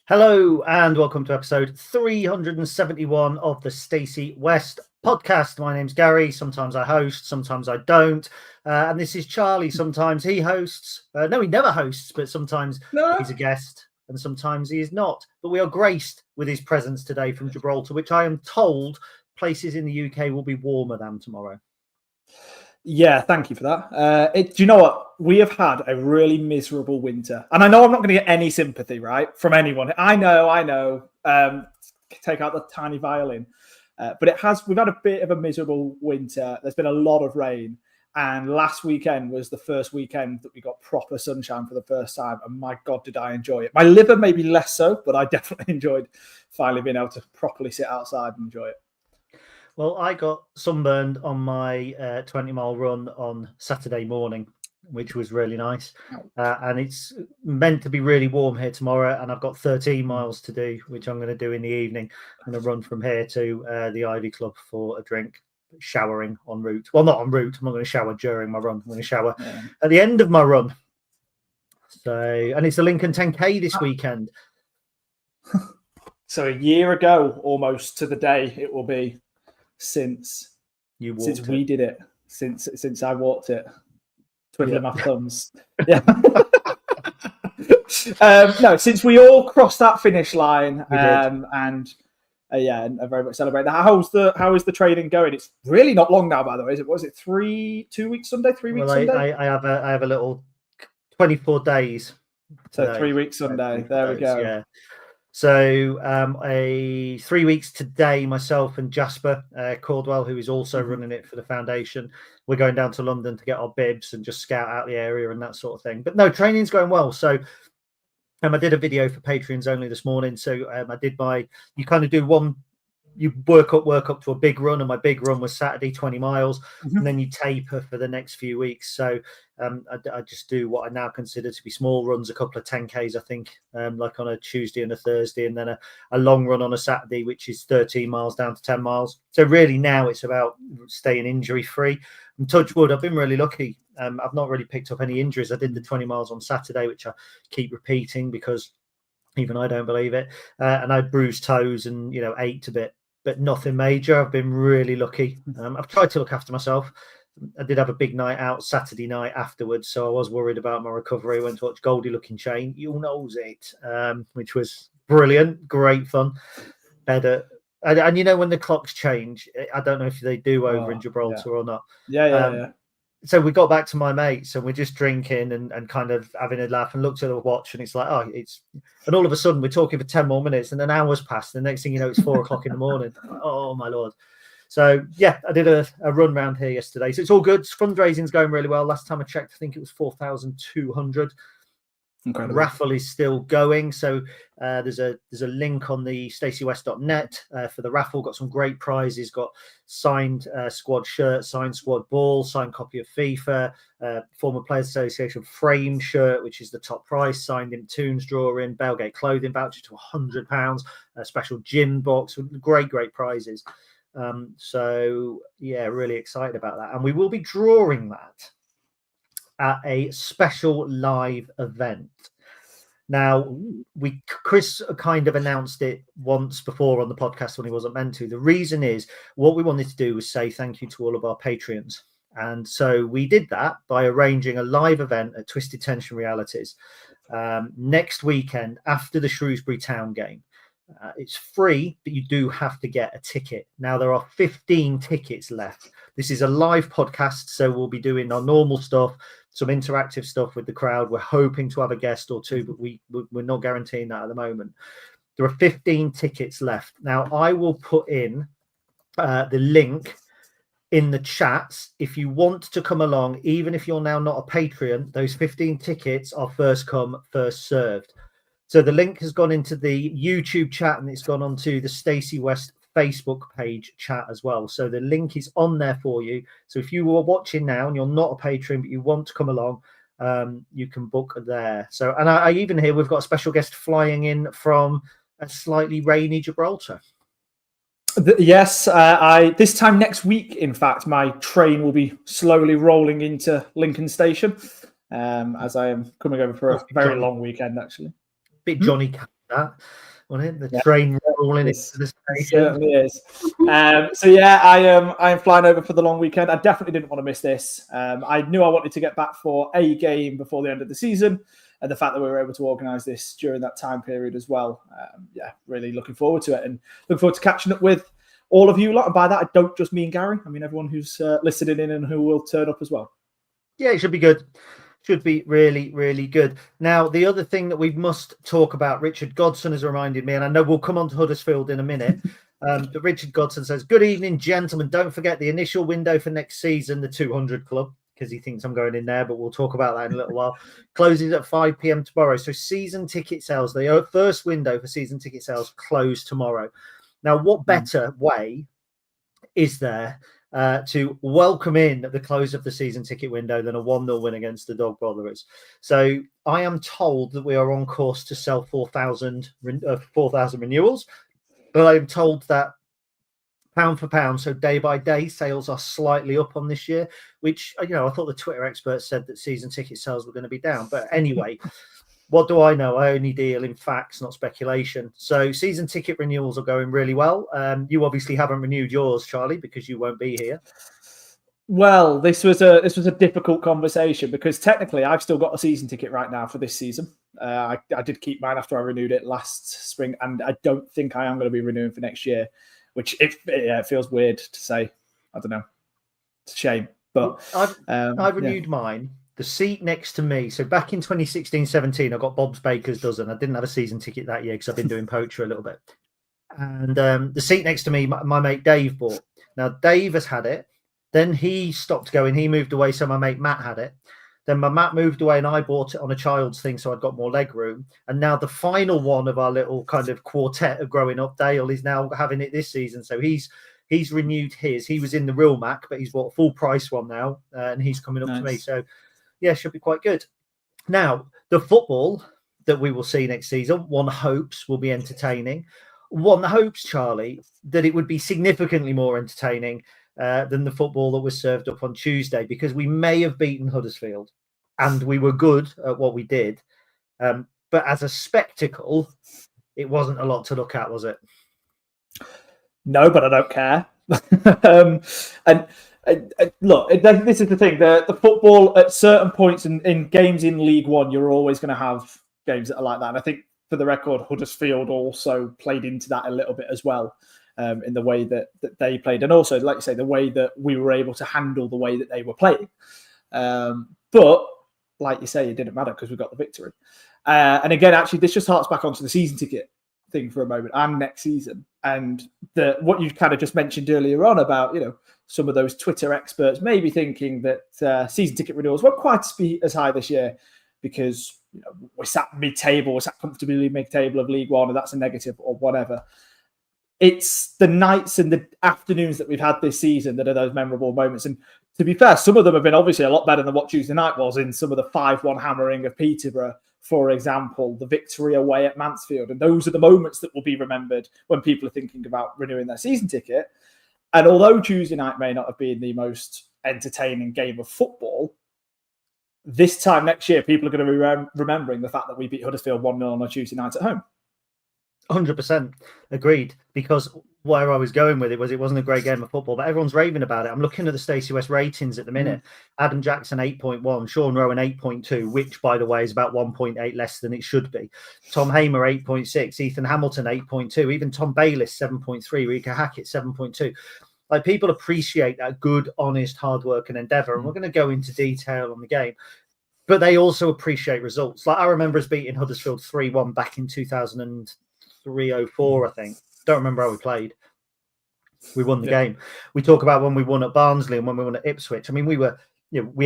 Hello and welcome to episode 371 of the Stacey West Podcast. My name's Gary. Sometimes I host, sometimes I don't. And this is Charlie. Sometimes he hosts. No, he never hosts, but sometimes he's a guest and sometimes he is not. But we are graced with his presence today from Gibraltar, which I am told places in the UK will be warmer than tomorrow. Yeah, thank you for that. Do you know what? We have had a really miserable winter. And I know I'm not going to get any sympathy, right, from anyone. I know. Take out the tiny violin. But we've had a bit of a miserable winter. There's been a lot of rain. And last weekend was the first weekend that we got proper sunshine for the first time. And my God, did I enjoy it. My liver maybe less so, but I definitely enjoyed finally being able to properly sit outside and enjoy it. Well, I got sunburned on my 20-mile run on Saturday morning, which was really nice. And it's meant to be really warm here tomorrow. And I've got 13 miles to do, which I'm going to do in the evening. I'm going to run from here to the Ivy Club for a drink, showering en route. Well, not en route. I'm not going to shower during my run. I'm going to shower at the end of my run. And it's the Lincoln 10K this weekend. So a year ago, almost to the day, it will be. Since we did it, since I walked it, twiddling my thumbs. Yeah. No, since we all crossed that finish line, and very much celebrate that. How is the training going? It's really not long now, by the way. Was it 2 weeks Sunday? 3 weeks Sunday? I have a little 24 days. So 3 weeks Sunday. There we go. Yeah. So 3 weeks today, myself and Jasper Caldwell, who is also running it for the foundation, we're going down to London to get our bibs and just scout out the area and that sort of thing. But no, training's going well. So I did a video for Patreons only this morning. So I did you kind of do one, you work up to a big run, and my big run was Saturday, 20 miles, and then you taper for the next few weeks. So I just do what I now consider to be small runs, a couple of 10Ks, I think, like on a Tuesday and a Thursday, and then a long run on a Saturday, which is 13 miles down to 10 miles. So really now it's about staying injury free. And touch wood, I've been really lucky. I've not really picked up any injuries. I did the 20 miles on Saturday, which I keep repeating because even I don't believe it. And I bruised toes and, ached a bit, but nothing major. I've been really lucky. I've tried to look after myself. I did have a big night out Saturday night afterwards, so I was worried about my recovery. I went to watch Goldie Looking Chain, You Knows It, which was brilliant, great fun. And when the clocks change, I don't know if they do over in Gibraltar or not. Yeah. So we got back to my mates and we're just drinking and kind of having a laugh and looked at the watch and it's like, and all of a sudden we're talking for 10 more minutes and an hour's passed. The next thing you know, it's 4 o'clock in the morning. Oh my Lord. So yeah, I did a run round here yesterday. So it's all good. Fundraising's going really well. Last time I checked, I think it was 4,200. Incredible. Raffle is still going. So there's a link on the staceywest.net for the raffle. Got some great prizes. Got signed squad shirt, signed squad ball, signed copy of FIFA, former Players Association frame shirt, which is the top price, signed in Toons drawing, Belgate clothing voucher to £100, a special gym box, great prizes. So yeah, really excited about that. And we will be drawing that at a special live event. Now, Chris kind of announced it once before on the podcast when he wasn't meant to. The reason is what we wanted to do was say thank you to all of our Patreons. And so we did that by arranging a live event at Twisted Tension Realities next weekend after the Shrewsbury Town game. It's free, but you do have to get a ticket. Now, there are 15 tickets left. This is a live podcast, so we'll be doing our normal stuff, some interactive stuff with the crowd. We're hoping to have a guest or two, but we're not guaranteeing that at the moment. There are 15 tickets left. Now, I will put in the link in the chats. If you want to come along, even if you're now not a Patreon, those 15 tickets are first come, first served. So the link has gone into the YouTube chat and it's gone onto the Stacey West Facebook page chat as well. So the link is on there for you. So if you are watching now and you're not a Patreon, but you want to come along, you can book there. So, and I even hear we've got a special guest flying in from a slightly rainy Gibraltar. Yes, this time next week, in fact, my train will be slowly rolling into Lincoln Station, as I am coming over for a very long weekend, actually. Bit Johnny Cash, that, wasn't it? The train rolling into the station. It certainly is. So yeah, I am flying over for the long weekend. I definitely didn't want to miss this. I knew I wanted to get back for a game before the end of the season, and the fact that we were able to organise this during that time period as well. Really looking forward to it, and looking forward to catching up with all of you lot. And by that, I don't just mean Gary. I mean everyone who's listening in and who will turn up as well. Yeah, it should be good. Should be really, really good. Now, the other thing that we must talk about, Richard Godson has reminded me, and I know we'll come on to Huddersfield in a minute, but Richard Godson says, good evening, gentlemen. Don't forget the initial window for next season, the 200 Club, because he thinks I'm going in there, but we'll talk about that in a little while. Closes at 5 p.m. tomorrow. So season ticket sales, the first window for season ticket sales close tomorrow. Now, what better way is there to welcome in the close of the season ticket window than a 1-0 win against the Dog Botherers? So I am told that we are on course to sell 4,000 renewals, but I'm told that pound for pound, so day by day, sales are slightly up on this year, which, I thought the Twitter experts said that season ticket sales were going to be down. But anyway, what do I know? I only deal in facts, not speculation. So season ticket renewals are going really well. You obviously haven't renewed yours, Charlie, because you won't be here. Well, this was a difficult conversation because technically I've still got a season ticket right now for this season. I did keep mine after I renewed it last spring, and I don't think I am going to be renewing for next year, which it feels weird to say. I don't know. It's a shame. But I've renewed mine. The seat next to me. So back in 2016-17, I got Bob's Baker's Dozen. I didn't have a season ticket that year because I've been doing poacher a little bit. And the seat next to me, my mate Dave bought. Now, Dave has had it. Then he stopped going. He moved away, so my mate Matt had it. Then my Matt moved away and I bought it on a child's thing, so I'd got more leg room. And now the final one of our little kind of quartet of growing up, Dale, is now having it this season. So he's renewed his. He was in the real Mac, but he's bought a full price one now, and he's coming up to me. So yeah, should be quite good. Now, the football that we will see next season, one hopes will be entertaining. One hopes, Charlie, that it would be significantly more entertaining than the football that was served up on Tuesday, because we may have beaten Huddersfield and we were good at what we did. But as a spectacle, it wasn't a lot to look at, was it? No, but I don't care. Look, this is the thing. The football at certain points in games in League One, you're always going to have games that are like that. And I think, for the record, Huddersfield also played into that a little bit as well, in the way that they played. And also, like you say, the way that we were able to handle the way that they were playing. But, like you say, it didn't matter because we got the victory. And again, actually, this just harks back onto the season ticket thing for a moment, and next season. And what you kind of just mentioned earlier on about, some of those Twitter experts maybe thinking that season ticket renewals won't quite be as high this year because we're sat mid-table, we're sat comfortably mid-table of League One, and that's a negative or whatever. It's the nights and the afternoons that we've had this season that are those memorable moments. And to be fair, some of them have been obviously a lot better than what Tuesday night was, in some of the 5-1 hammering of Peterborough, for example, the victory away at Mansfield. And those are the moments that will be remembered when people are thinking about renewing their season ticket. And although Tuesday night may not have been the most entertaining game of football, this time next year, people are going to be remembering the fact that we beat Huddersfield 1-0 on a Tuesday night at home. 100% agreed, because where I was going with it wasn't a great game of football, but everyone's raving about it. I'm looking at the Stacey West ratings at the minute. Adam Jackson 8.1, Sean Rowan 8.2, which, by the way, is about 1.8 less than it should be. Tom Hamer 8.6, Ethan Hamilton 8.2, even Tom Bayliss 7.3, Rika Hackett 7.2. Like, people appreciate that good, honest, hard work and endeavour, and we're going to go into detail on the game. But they also appreciate results. Like, I remember us beating Huddersfield 3-1 back in 2003-04, I think. Don't remember how we played. We won the game. We talk about when we won at Barnsley and when we won at Ipswich. I mean, we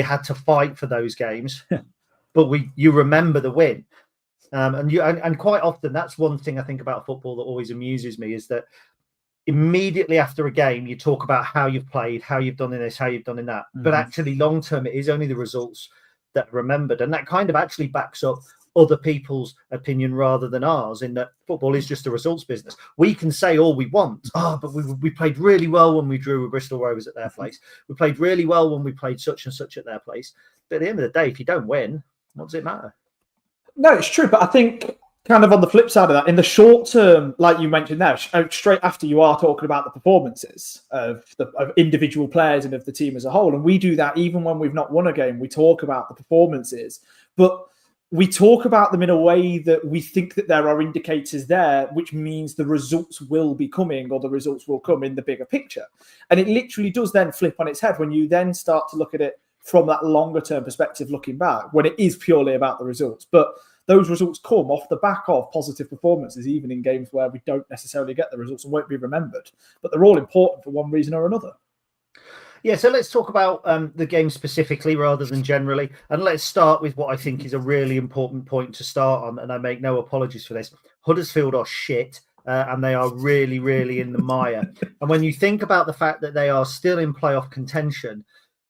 had to fight for those games, but you remember the win. And quite often, that's one thing I think about football that always amuses me, is that immediately after a game, you talk about how you've played, how you've done in this, how you've done in that. But actually, long term, it is only the results that are remembered. And that kind of actually backs up other people's opinion rather than ours, in that football is just a results business. We can say all we want. But we played really well when we drew with Bristol Rovers at their place. We played really well when we played such and such at their place. But at the end of the day, if you don't win, what does it matter? No, it's true. But I think kind of on the flip side of that, in the short term, like you mentioned there, straight after you are talking about the performances of individual players and of the team as a whole. And we do that even when we've not won a game. We talk about the performances, but we talk about them in a way that we think that there are indicators there, which means the results will be coming, or the results will come in the bigger picture. And it literally does then flip on its head when you then start to look at it from that longer term perspective, looking back, when it is purely about the results. But those results come off the back of positive performances, even in games where we don't necessarily get the results and won't be remembered. But they're all important for one reason or another. Yeah, so let's talk about the game specifically rather than generally. And let's start with what I think is a really important point to start on. And I make no apologies for this. Huddersfield are shit, and they are really, really in the mire. And when you think about the fact that they are still in playoff contention,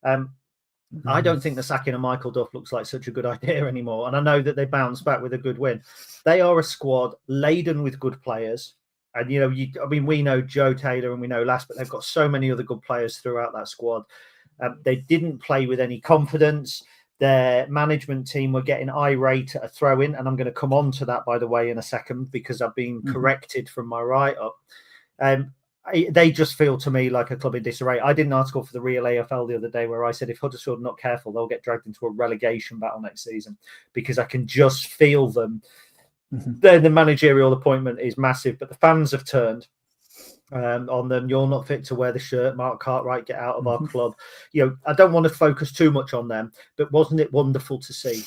I don't think the sacking of Michael Duff looks like such a good idea anymore. And I know that they bounced back with a good win. They are a squad laden with good players. And, we know Joe Taylor and we know Lass, but they've got so many other good players throughout that squad. They didn't play with any confidence. Their management team were getting irate at a throw-in. And I'm going to come on to that, by the way, in a second, because I've been corrected from my write-up. They just feel to me like a club in disarray. I did an article for the Real AFL the other day where I said if Huddersfield are not careful, they'll get dragged into a relegation battle next season, because I can just feel them. The managerial appointment is massive, but the fans have turned on them. You're not fit to wear the shirt. Mark Cartwright, get out of our club. I don't want to focus too much on them, but wasn't it wonderful to see?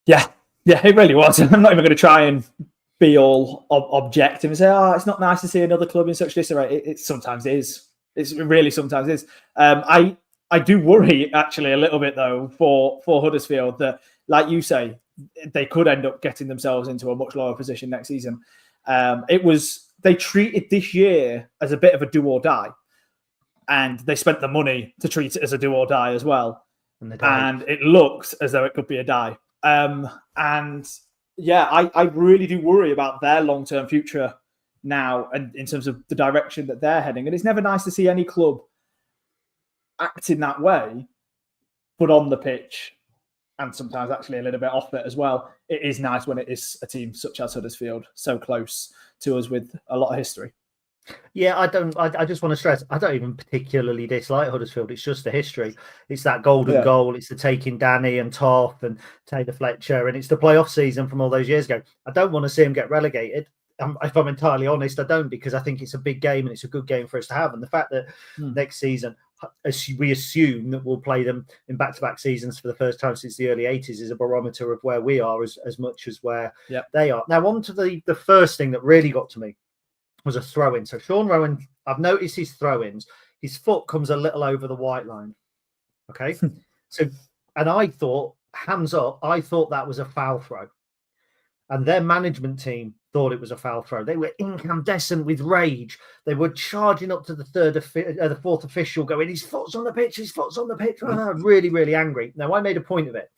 Yeah, it really was. I'm not even going to try and be all objective and say, it's not nice to see another club in such disarray. It sometimes is. It really sometimes is. I do worry actually a little bit though for Huddersfield that, like you say, they could end up getting themselves into a much lower position next season. They treated this year as a bit of a do or die, and they spent the money to treat it as a do or die as well. And it looks as though it could be a die. I really do worry about their long-term future now, and in terms of the direction that they're heading. And it's never nice to see any club acting that way, but on the pitch, and sometimes actually a little bit off it as well. It is nice when it is a team such as Huddersfield, so close to us with a lot of history. Yeah, I just want to stress, I don't even particularly dislike Huddersfield. It's just the history. It's that golden goal. It's the taking Danny and Toff and Taylor Fletcher. And it's the playoff season from all those years ago. I don't want to see them get relegated. If I'm entirely honest, I don't, because I think it's a big game and it's a good game for us to have. And the fact that next season, we assume that we'll play them in back-to-back seasons for the first time since the early 80s is a barometer of where we are as much as where they are. Now, on to the first thing that really got to me was a throw-in. So Sean Rowan, I've noticed his throw-ins. His foot comes a little over the white line. Okay? And I thought, hands up, I thought that was a foul throw. And their management team thought it was a foul throw. They were incandescent with rage. They were charging up to the fourth official going, his foot's on the pitch, really, really angry. Now, I made a point of it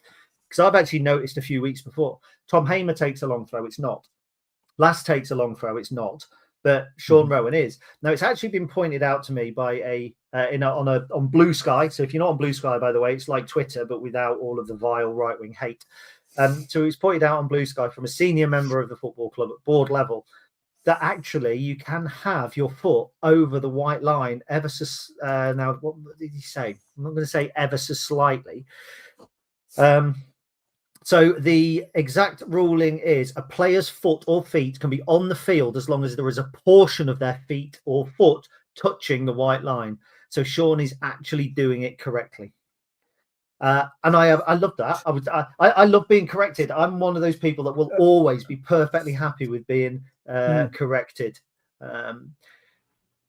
because I've actually noticed a few weeks before. Tom Hamer takes a long throw, it's not. Lass takes a long throw, it's not. But Sean Rowan is. Now, it's actually been pointed out to me by on Blue Sky. So if you're not on Blue Sky, by the way, it's like Twitter, but without all of the vile right-wing hate. So it's pointed out on Blue Sky from a senior member of the football club at board level that actually you can have your foot over the white line ever so. Now, what did he say? I'm not going to say ever so slightly. So the exact ruling is a player's foot or feet can be on the field as long as there is a portion of their feet or foot touching the white line. So Sean is actually doing it correctly. And I love that. I love being corrected. I'm one of those people that will always be perfectly happy with being corrected.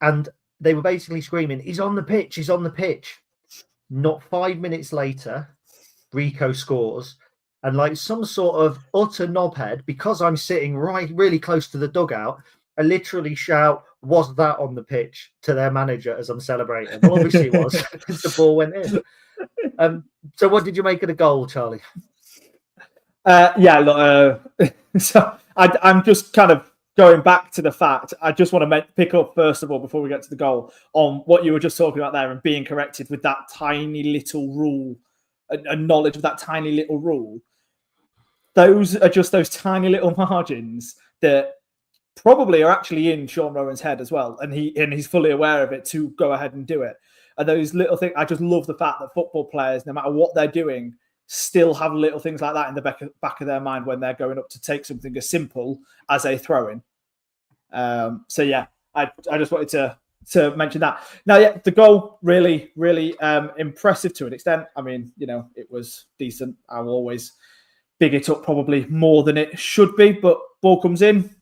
And they were basically screaming, he's on the pitch, he's on the pitch. Not 5 minutes later, Rico scores. And like some sort of utter knobhead, because I'm sitting really close to the dugout, I literally shout, was that on the pitch, to their manager as I'm celebrating. Well, obviously it was, because the ball went in. So what did you make of the goal, Charlie? So I'm just kind of going back to the fact, I just want to pick up, first of all, before we get to the goal, on what you were just talking about there and being corrected with that tiny little rule, a knowledge of that tiny little rule. Those are just those tiny little margins that probably are actually in Sean Rowan's head as well. And he's fully aware of it to go ahead and do it. And those little things, I just love the fact that football players, no matter what they're doing, still have little things like that in the back of their mind when they're going up to take something as simple as a throw-in. I just wanted to mention that. Now, yeah, the goal really, really impressive to an extent. I mean, it was decent. I'll always big it up probably more than it should be, but ball comes in.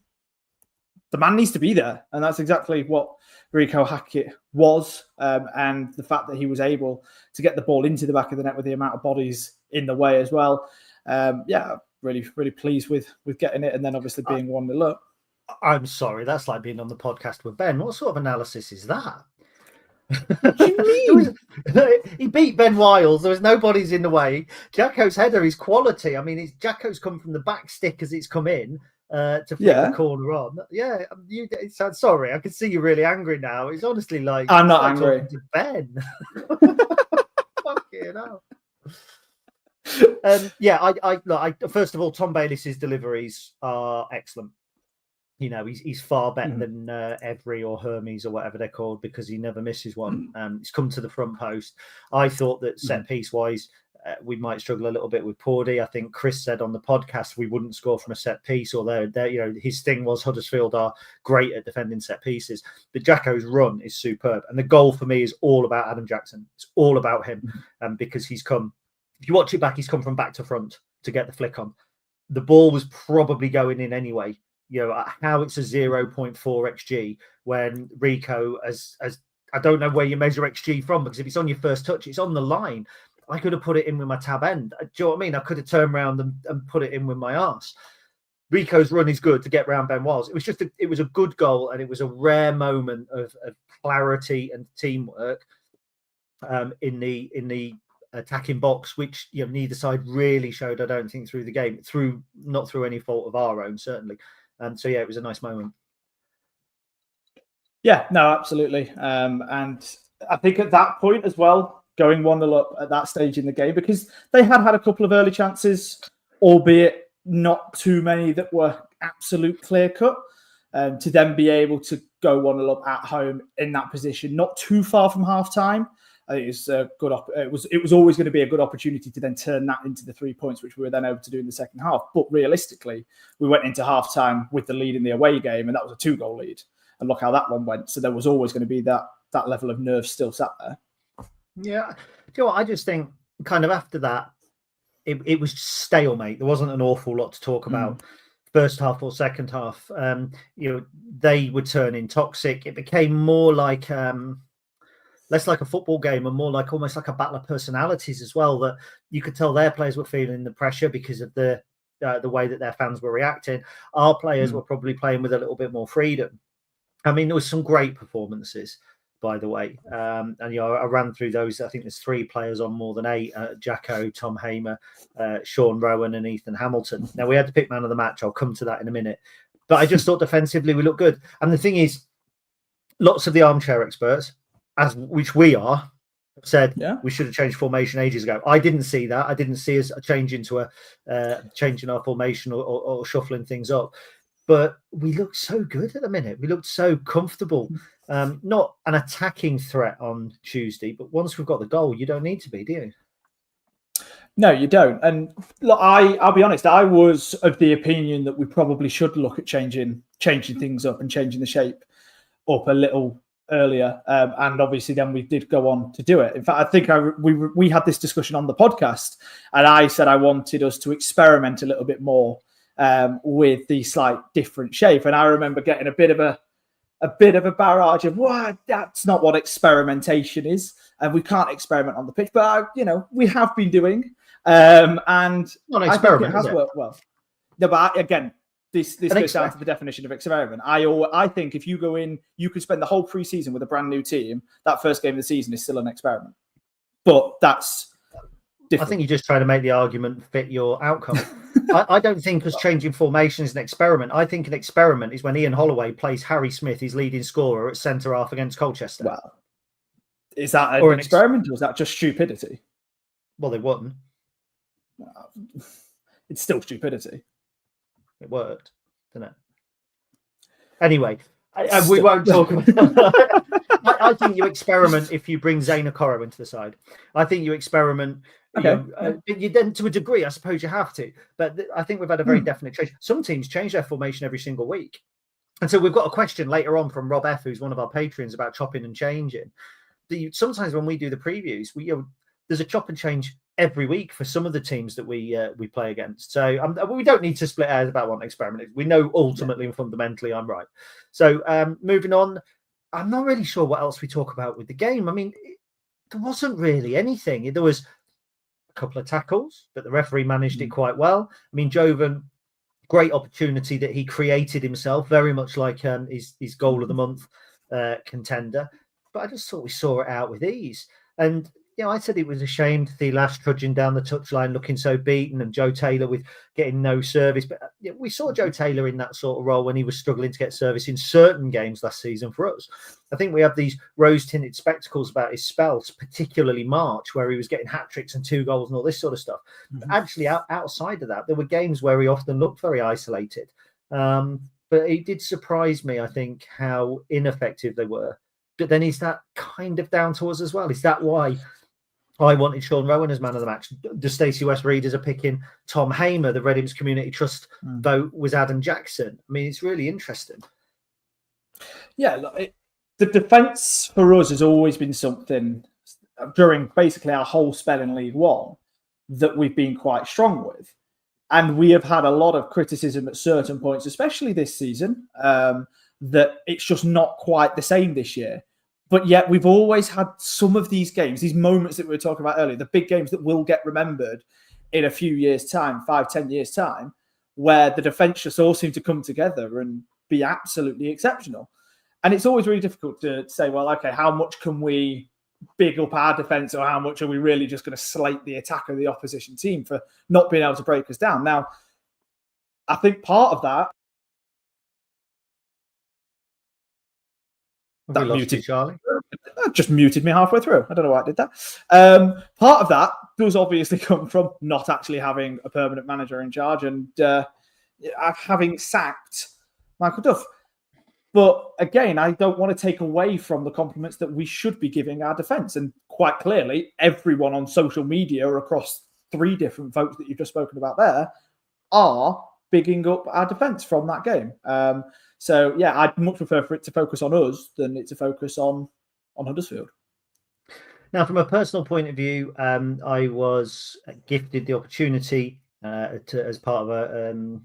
The man needs to be there, and that's exactly what Rico Hackett was, and the fact that he was able to get the ball into the back of the net with the amount of bodies in the way as well. Really, really pleased with getting it, and then obviously being 1-0 up. I'm sorry, that's like being on the podcast with Ben. What sort of analysis is that? What do you mean? He beat Ben Wiles. There was nobody's in the way. Jacko's header is quality. I mean, Jacko's come from the back stick as it's come in. To flip the corner on. Yeah, sorry, I can see you're really angry now. It's honestly like I'm not angry. To Ben. Fucking hell. I first of all, Tom Bayliss's deliveries are excellent. He's far better than Every or Hermes or whatever they're called, because he never misses one. He's come to the front post. I thought that set piece wise, we might struggle a little bit with Pordy. I think Chris said on the podcast we wouldn't score from a set piece, although his thing was Huddersfield are great at defending set pieces. But Jacko's run is superb, and the goal for me is all about Adam Jackson. It's all about him, because he's come. If you watch it back, he's come from back to front to get the flick on. The ball was probably going in anyway. How it's a 0.4 xg when Rico as I don't know where you measure xg from, because if it's on your first touch, it's on the line. I could have put it in with my tab end. Do you know what I mean? I could have turned around and put it in with my arse. Rico's run is good to get round Ben Wiles. It was it was a good goal, and it was a rare moment of clarity and teamwork in the attacking box, which neither side really showed, I don't think, through the game, not through any fault of our own, certainly. It was a nice moment. Yeah, no, absolutely. And I think at that point as well, going 1-0 up at that stage in the game, because they had a couple of early chances, albeit not too many that were absolute clear cut, to then be able to go 1-0 up at home in that position, not too far from half time. I think it's a good. It was always going to be a good opportunity to then turn that into the 3 points, which we were then able to do in the second half. But realistically, we went into half time with the lead in the away game, and that was a 2-goal lead. And look how that one went. So there was always going to be that level of nerve still sat there. Yeah. Do you know what? I just think kind of after that, it was stalemate. There wasn't an awful lot to talk about. First half or second half. They were turning toxic. It became more like less like a football game and more like almost like a battle of personalities as well, that you could tell their players were feeling the pressure because of the way that their fans were reacting. Our players were probably playing with a little bit more freedom. I mean, there was some great performances, by the way. I ran through those. I think there's 3 players on more than 8, Jacko, Tom Hamer, Sean Rowan and Ethan Hamilton. Now, we had to pick man of the match. I'll come to that in a minute. But I just thought defensively we looked good. And the thing is, lots of the armchair experts, which we are, said we should have changed formation ages ago. I didn't see that. I didn't see us a change into a change in our formation or shuffling things up. But we looked so good at the minute. We looked so comfortable. Not an attacking threat on Tuesday, but once we've got the goal, you don't need to be, do you? No, you don't. And look, I'll be honest, I was of the opinion that we probably should look at changing things up and changing the shape up a little earlier, and obviously then we did go on to do it. In fact, I think we had this discussion on the podcast, and I said I wanted us to experiment a little bit more with the slight different shape. And I remember getting a bit of a barrage of, "What? That's not what experimentation is, and we can't experiment on the pitch." But we have been doing, and not an experiment, I think it has worked well. No, but again, This goes down to the definition of experiment. I think if you go in, you could spend the whole pre-season with a brand new team. That first game of the season is still an experiment. But that's different. I think you're just trying to make the argument fit your outcome. I don't think us changing formation is an experiment. I think an experiment is when Ian Holloway plays Harry Smith, his leading scorer, at centre half against Colchester. Well, is that an experiment or is that just stupidity? Well, they won. It's still stupidity. It worked, didn't it? Anyway, we won't talk about I think you experiment if you bring Zayn Okoro into the side. I think you experiment. Okay. You then, to a degree, I suppose you have to. But I think we've had a very definite change. Some teams change their formation every single week. And so we've got a question later on from Rob F., who's one of our patrons, about chopping and changing. Sometimes when we do the previews, there's a chop and change every week for some of the teams that we play against. So we don't need to split hairs about what an experiment is. We know ultimately and fundamentally I'm right. So moving on, I'm not really sure what else we talk about with the game. I mean, there wasn't really anything. There was a couple of tackles, but the referee managed it quite well. I mean, Jovan, great opportunity that he created himself, very much like his goal of the month contender. But I just thought we saw it out with ease. And I said it was a shame to see Lash trudging down the touchline looking so beaten, and Joe Taylor with getting no service. But we saw Joe Taylor in that sort of role when he was struggling to get service in certain games last season for us. I think we have these rose-tinted spectacles about his spells, particularly March, where he was getting hat-tricks and 2 goals and all this sort of stuff. But actually, outside of that, there were games where he often looked very isolated. But it did surprise me, I think, how ineffective they were. But then is that kind of down to us as well? Is that why I wanted Sean Rowan as man of the match? The Stacey West readers are picking Tom Hamer. The Redhams Community Trust vote was Adam Jackson. I mean, it's really interesting. Yeah, the defence for us has always been something during basically our whole spell in League One that we've been quite strong with. And we have had a lot of criticism at certain points, especially this season, that it's just not quite the same this year. But yet we've always had some of these games, these moments that we were talking about earlier, the big games that will get remembered in a few years' time, 5-10 years' time, where the defence just all seem to come together and be absolutely exceptional. And it's always really difficult to say, well, okay, how much can we big up our defence, or how much are we really just going to slate the attack of the opposition team for not being able to break us down? Now, I think part of that... That muted Charlie. That just muted me halfway through. I don't know why I did that. Part of that does obviously come from not actually having a permanent manager in charge and having sacked Michael Duff. But again, I don't want to take away from the compliments that we should be giving our defence. And quite clearly, everyone on social media across 3 different votes that you've just spoken about there are bigging up our defence from that game. So, yeah, I'd much prefer for it to focus on us than it to focus on Huddersfield. Now, from a personal point of view, I was gifted the opportunity as part of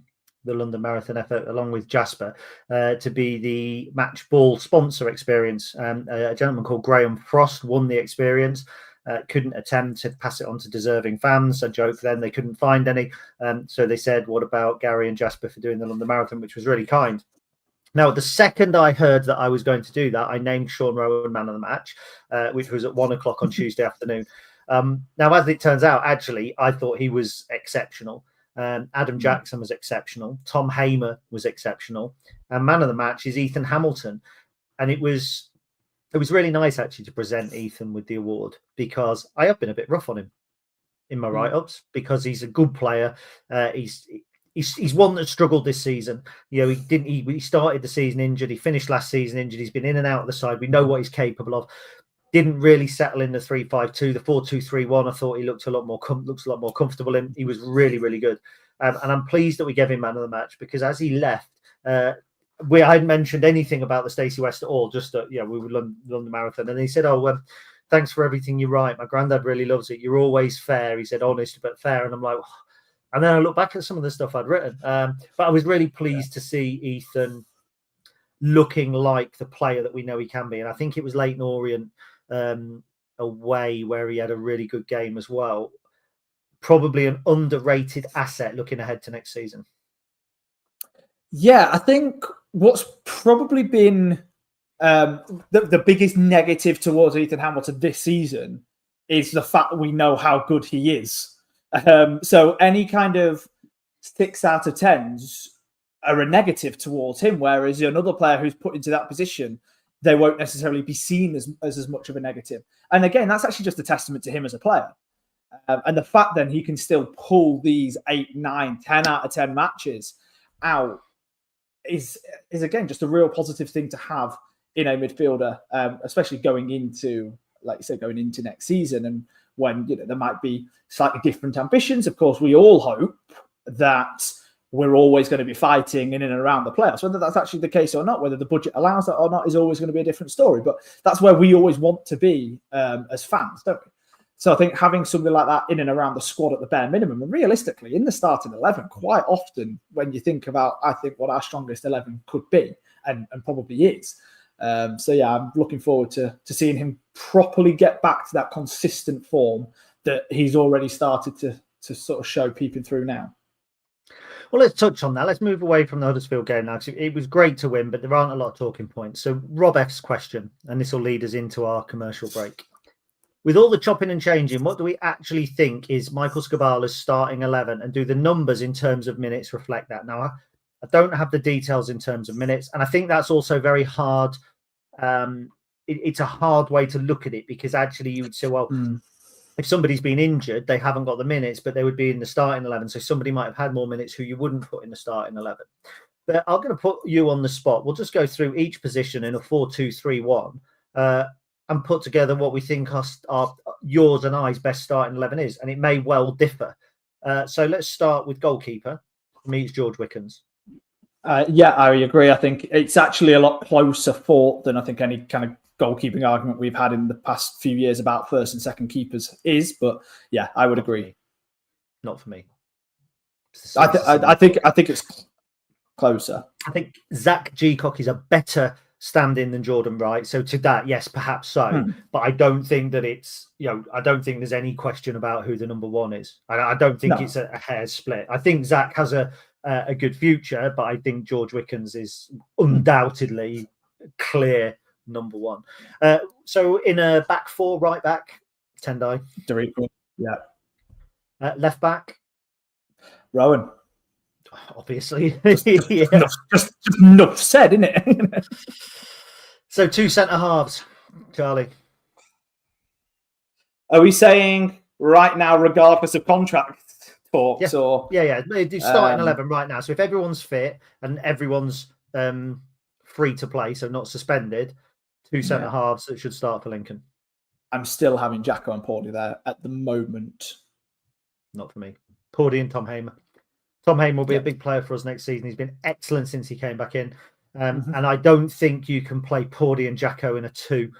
the London Marathon effort, along with Jasper, to be the match ball sponsor experience. A gentleman called Graham Frost won the experience. Couldn't attempt to pass it on to deserving fans. I joked then they couldn't find any. So they said, what about Gary and Jasper for doing the London Marathon, which was really kind. Now, the second I heard that I was going to do that, I named Sean Rowan man of the match, which was at 1:00 on Tuesday afternoon. Now, as it turns out, actually, I thought he was exceptional. Adam Jackson was exceptional. Tom Hamer was exceptional. And man of the match is Ethan Hamilton. And it was really nice, actually, to present Ethan with the award, because I have been a bit rough on him in my write-ups, because he's a good player. He's one that struggled this season. He started the season injured. He finished last season injured. He's been in and out of the side. We know what he's capable of. Didn't really settle in the 3-5-2, the 4-2-3-1. I thought he looks a lot more comfortable in. He was really, really good. And I'm pleased that we gave him man of the match, because as he left, I hadn't mentioned anything about the Stacey West at all. Just that, we were London Marathon, and he said, thanks for everything you write. My granddad really loves it. You're always fair. He said, honest but fair. And I'm like, oh. And then I look back at some of the stuff I'd written. But I was really pleased to see Ethan looking like the player that we know he can be. And I think it was Leyton Orient away where he had a really good game as well. Probably an underrated asset looking ahead to next season. Yeah, I think what's probably been the biggest negative towards Ethan Hamilton this season is the fact that we know how good he is. So any kind of 6 out of 10s are a negative towards him, whereas another player who's put into that position, they won't necessarily be seen as much of a negative. And again, that's actually just a testament to him as a player. And the fact then he can still pull these 8, 9, 10 out of 10 matches out is again just a real positive thing to have in a midfielder, especially going into, like you said, going into next season, and when there might be slightly different ambitions. Of course, we all hope that we're always going to be fighting in and around the playoffs. Whether that's actually the case or not, whether the budget allows that or not, is always going to be a different story. But that's where we always want to be as fans, don't we? So I think having something like that in and around the squad at the bare minimum, and realistically in the starting 11, quite often when you think about, I think, what our strongest 11 could be and probably is. So yeah, I'm looking forward to seeing him properly get back to that consistent form that he's already started to sort of show peeping through now. Well, let's touch on that. Let's move away from the Huddersfield game now. It was great to win, but there aren't a lot of talking points. So Rob F's question, and this will lead us into our commercial break. With all the chopping and changing, what do we actually think is Michael Skubala's starting 11, and do the numbers in terms of minutes reflect that? Now, I don't have the details in terms of minutes, and I think that's also very hard. It's a hard way to look at it, because actually you would say, well, if somebody's been injured, they haven't got the minutes, but they would be in the starting 11. So somebody might have had more minutes who you wouldn't put in the starting 11. But I'm going to put you on the spot. We'll just go through each position in a 4-2-3-1 and put together what we think our yours and I's best starting 11 is. And it may well differ. So let's start with goalkeeper. For me, it's George Wickens. Yeah, I agree. I think it's actually a lot closer fought than I think any kind of goalkeeping argument we've had in the past few years about first and second keepers is. But yeah, I would agree. Not for me. I think it's closer. I think Zach Geacock is a better stand-in than Jordan Wright. So to that, yes, perhaps so. But I don't think that it's, I don't think there's any question about who the number one is. I don't think it's a hair's split. I think Zach has a good future, but I think George Wickens is undoubtedly clear number one. So in a back four, right back, Tendai. Dorico. Yeah. Left back. Rowan. Obviously. Yeah. Just enough said, isn't it? So 2 centre halves, Charlie. Are we saying right now, regardless of contract talks? Yeah. Or It's starting 11 right now. So if everyone's fit and everyone's free to play, so not suspended, 2 centre halves that should start for Lincoln. I'm still having Jacko and Pordy there at the moment. Not for me. Pordy and Tom Hamer. Tom Hamer will be a big player for us next season. He's been excellent since he came back in. And I don't think you can play Pordy and Jacko in a 2.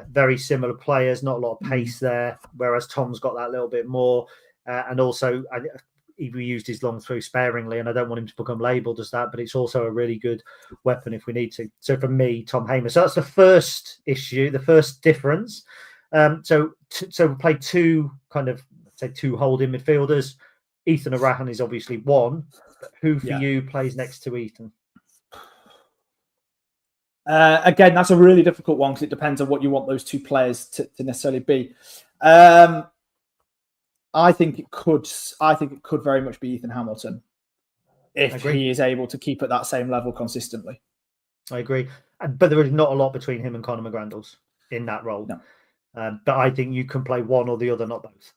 Very similar players, not a lot of pace there, whereas Tom's got that little bit more. And also, he used his long through sparingly, and I don't want him to become labelled as that, but it's also a really good weapon if we need to. So for me, Tom Hamer. So that's the first issue, the first difference. So we play two holding midfielders. Ethan Arahan is obviously one. But who for you plays next to Ethan? Again, that's a really difficult one because it depends on what you want those two players to necessarily be. I think it could very much be Ethan Hamilton if he is able to keep at that same level consistently. I agree, but there is not a lot between him and Conor McGrandles in that role. No. But I think you can play one or the other, not both.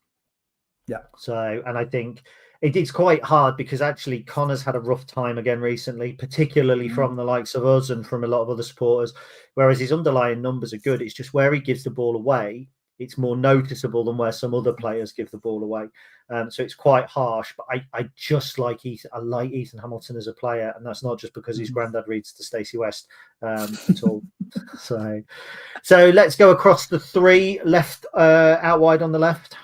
Yeah. So, and I think it's quite hard because actually Connor's had a rough time again recently, particularly from the likes of us and from a lot of other supporters, whereas his underlying numbers are good. It's just where he gives the ball away, it's more noticeable than where some other players give the ball away. So it's quite harsh, but I just like Ethan. I like Ethan Hamilton as a player, and that's not just because his granddad reads to Stacey West at all. So let's go across the 3 left, out wide on the left.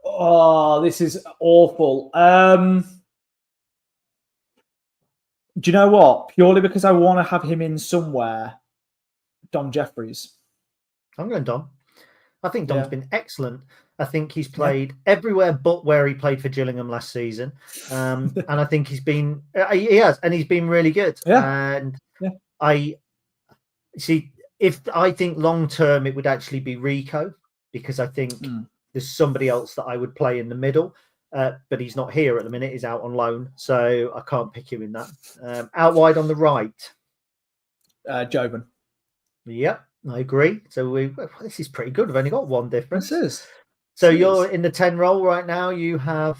Oh, this is awful. Do you know what? Purely because I want to have him in somewhere, Dom Jeffries. I'm going Dom. I think Dom's been excellent. I think he's played everywhere but where he played for Gillingham last season. And I think he's been really good. Yeah. And I think long term it would actually be Rico. because I think there's somebody else that I would play in the middle. But he's not here at the minute. He's out on loan, so I can't pick him in that. Out wide on the right. Jovan. Yep, I agree. So this is pretty good. We've only got one difference. This is. So you're in the 10 role right now. You have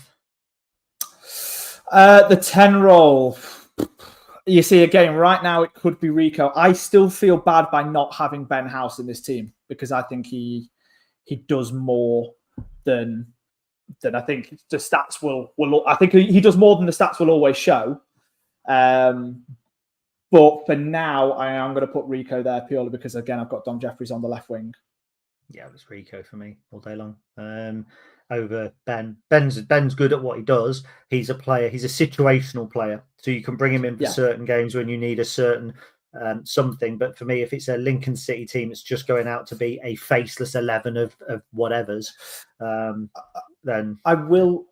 the 10 role. You see, again, right now it could be Rico. I still feel bad by not having Ben House in this team because I think he does more than I think the stats will. I think he does more than the stats will always show. But for now, I am going to put Rico there purely because, again, I've got Dom Jeffries on the left wing. Yeah, it was Rico for me all day long. Over Ben. Ben's good at what he does. He's a player. He's a situational player. So you can bring him in for certain games when you need a certain something. But for me, if it's a Lincoln City team that's just going out to be a faceless 11 of whatever's, then I will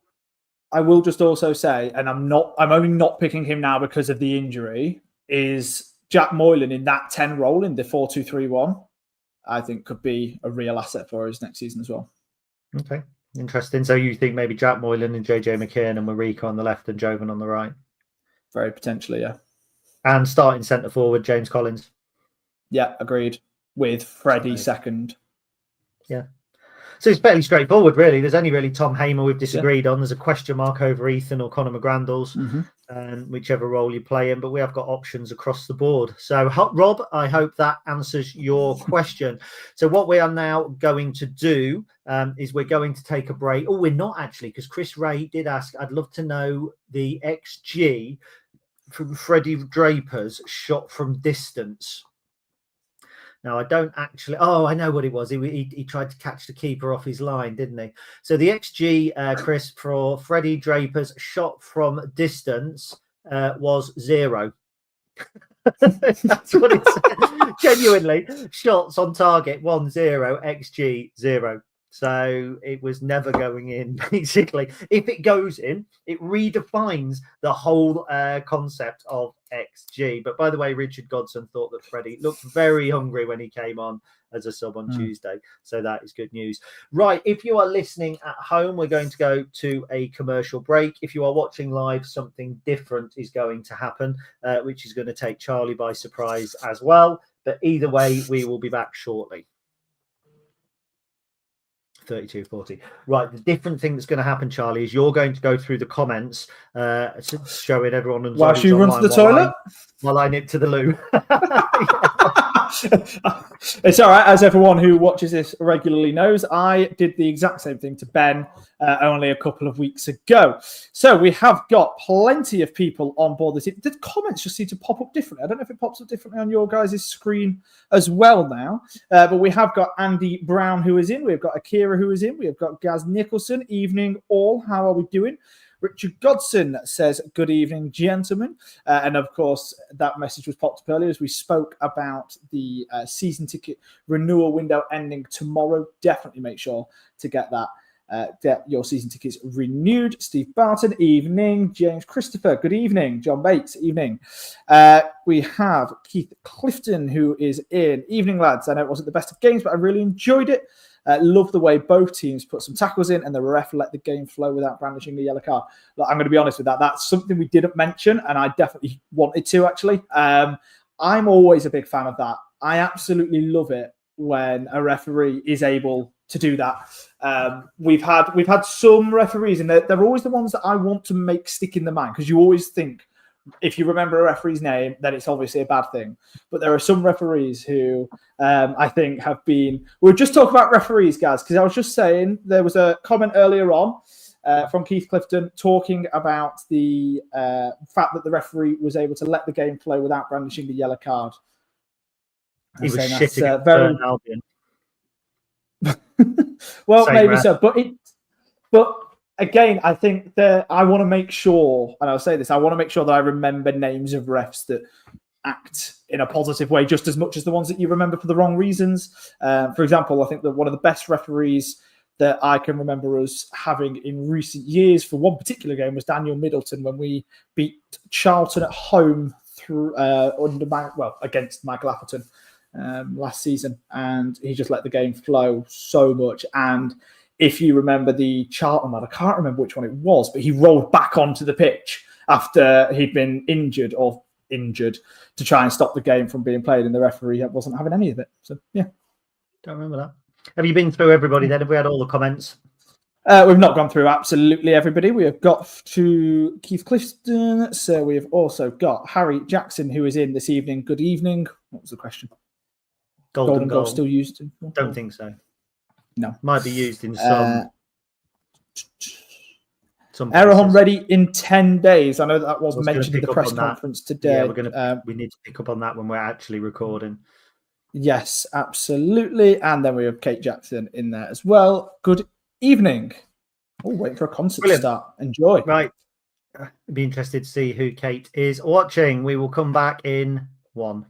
just also say, and I'm only not picking him now because of the injury, is Jack Moylan in that 10 role in the 4-2-3-1, I think could be a real asset for us next season as well. Okay, interesting. So you think maybe Jack Moylan and JJ McKeon and Marika on the left and Jovan on the right? Very potentially, yeah. And starting centre forward, James Collins. Yeah, agreed. With Freddie second. Yeah. So it's fairly straightforward, really. There's only really Tom Hamer we've disagreed on. There's a question mark over Ethan or Conor McGrandles, whichever role you play in. But we have got options across the board. So, Rob, I hope that answers your question. So what we are now going to do is we're going to take a break. Oh, we're not actually, because Chris Ray did ask, I'd love to know the XG from Freddie Draper's shot from distance. Now, I don't actually... Oh, I know what it was. He tried to catch the keeper off his line, didn't he? So the XG, Chris, for Freddie Draper's shot from distance was 0. That's what it said. Genuinely, shots on target 1-0, XG 0. So it was never going in, basically. If it goes in, it redefines the whole concept of XG. But by the way, Richard Godson thought that Freddie looked very hungry when he came on as a sub on Tuesday. So that is good news. Right, if you are listening at home, we're going to go to a commercial break. If you are watching live, something different is going to happen, which is going to take Charlie by surprise as well. But either way, we will be back shortly. 32-40. Right, the different thing that's going to happen, Charlie, is you're going to go through the comments, showing everyone while she runs to the toilet, while I nip to the loo. It's all right, as everyone who watches this regularly knows. I did the exact same thing to Ben only a couple of weeks ago. So we have got plenty of people on board this. The comments just seem to pop up differently. I don't know if it pops up differently on your guys' screen as well now. But we have got Andy Brown who is in. We've got Akira who is in. We've got Gaz Nicholson. Evening all. How are we doing? Richard Godson says, good evening, gentlemen. And of course, that message was popped up earlier as we spoke about the season ticket renewal window ending tomorrow. Definitely make sure to get that. Get your season tickets renewed. Steve Barton, evening. James Christopher, good evening. John Bates, evening. We have Keith Clifton, who is in. Evening, lads. I know it wasn't the best of games, but I really enjoyed it. Love the way both teams put some tackles in and the ref let the game flow without brandishing the yellow card. Look, I'm going to be honest with that. That's something we didn't mention, and I definitely wanted to, actually. I'm always a big fan of that. I absolutely love it when a referee is able to do that. We've had some referees, and they're always the ones that I want to make stick in the mind, because you always think, if you remember a referee's name, then it's obviously a bad thing. But there are some referees who I think have been... We'll just talk about referees, guys, because I was just saying there was a comment earlier on from Keith Clifton talking about the fact that the referee was able to let the game flow without brandishing the yellow card. He was shitting at very... Albion. Well, same maybe ref. So. But again, I think that I want to make sure, and I'll say this, I want to make sure that I remember names of refs that act in a positive way just as much as the ones that you remember for the wrong reasons. For example, I think that one of the best referees that I can remember us having in recent years for one particular game was Daniel Middleton when we beat Charlton at home through against Michael Appleton. last season, and he just let the game flow so much. And if you remember the Charlton one, I can't remember which one it was, but he rolled back onto the pitch after he'd been injured to try and stop the game from being played, and the referee wasn't having any of it. So, yeah. Don't remember that. Have you been through everybody then? Have we had all the comments? We've not gone through absolutely everybody. We have got to Keith Clifton. So we have also got Harry Jackson, who is in this evening. Good evening. What was the question? Golden goal still used? Don't think so. No. Might be used in some Errol ready in 10 days. I know that was mentioned in the press conference today. Yeah, we need to pick up on that when we're actually recording. Yes, absolutely. And then we have Kate Jackson in there as well. Good evening. Oh, waiting for a concert to start. Enjoy. Right. I'd be interested to see who Kate is watching. We will come back in 1.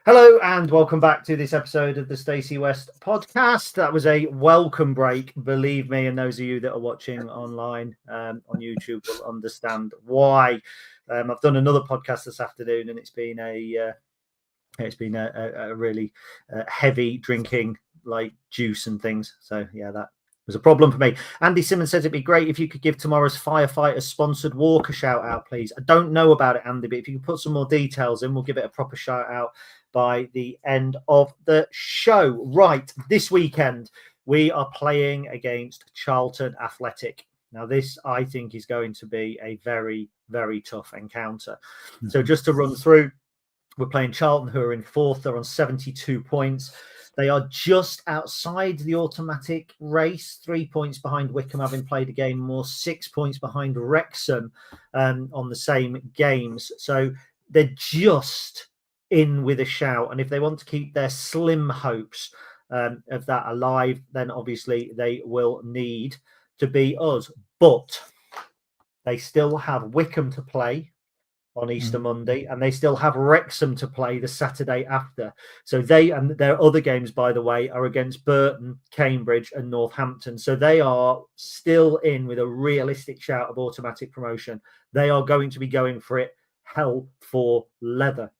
Hello and welcome back to this episode of the Stacey West Podcast. That was a welcome break, believe me, and those of you that are watching online on YouTube will understand why. I've done another podcast this afternoon, and it's been a really heavy drinking, like juice and things. So yeah, that was a problem for me. Andy Simmons says it'd be great if you could give tomorrow's Firefighters sponsored walk a shout out, please. I don't know about it, Andy, but if you can put some more details in, we'll give it a proper shout out by the end of the show. Right, this weekend we are playing against Charlton Athletic. Now this, I think, is going to be a very, very tough encounter. So just to run through, we're playing Charlton, who are in 4th. They're on 72 points. They are just outside the automatic race, 3 points behind Wycombe, having played a game more, 6 points behind Wrexham on the same games. So they're just in with a shout. And if they want to keep their slim hopes of that alive, then obviously they will need to beat us. But they still have Wycombe to play on Easter Monday, and they still have Wrexham to play the Saturday after. So they, and their other games, by the way, are against Burton, Cambridge and Northampton. So they are still in with a realistic shout of automatic promotion. They are going to be going for it hell for leather